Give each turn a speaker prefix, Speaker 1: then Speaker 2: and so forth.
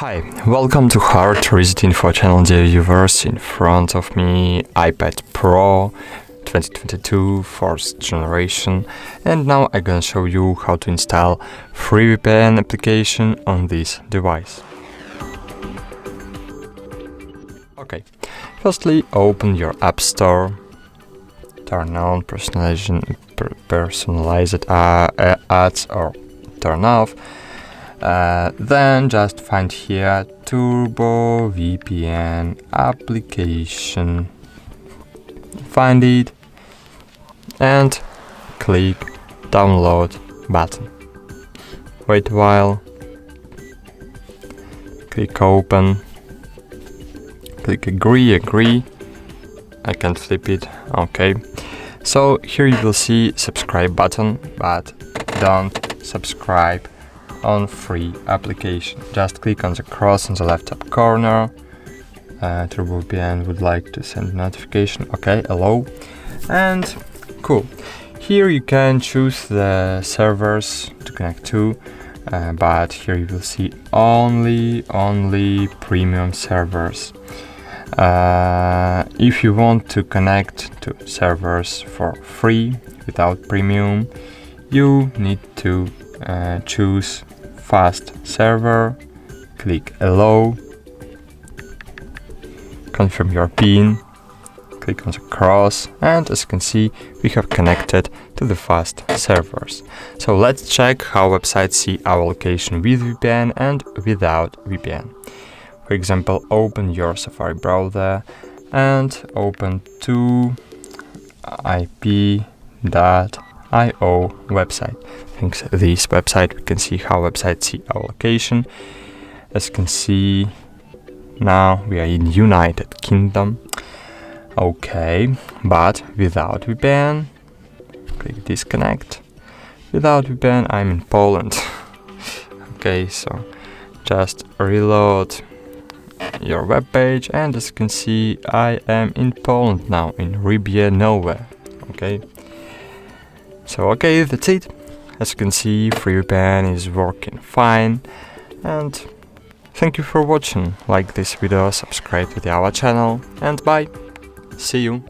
Speaker 1: Hi, welcome to HardReset.Info channel, dear viewers. In front of me, iPad Pro 2022 4th generation, and now I'm gonna show you how to install free VPN application on this device. Okay, firstly open your App Store, turn on personalized ads or turn off. Then just find here TurboVPN application, find it and click download button. Wait a while, click open, click agree, I can flip it, okay. So here you will see subscribe button, but don't subscribe on free application. Just click on the cross on the left top corner. TurboVPN would like to send notification. Okay, allow. And cool. Here you can choose the servers to connect to, but here you will see only premium servers. If you want to connect to servers for free without premium, you need to choose fast server, click allow, confirm your PIN, click on the cross, and as you can see we have connected to the fast servers. So let's check how websites see our location with VPN and without VPN. For example, open your Safari browser and open to ip.io website. Thanks to this website we can see how websites see our location. As you can see, now we are in United Kingdom. Okay, but without VPN, click disconnect. Without VPN I'm in Poland. Okay, so just reload your web page, and as you can see I am in Poland now, in Rybie nowhere. Okay, so okay, that's it. As you can see, free VPN is working fine, and thank you for watching. Like this video, subscribe to our channel, and bye. See you.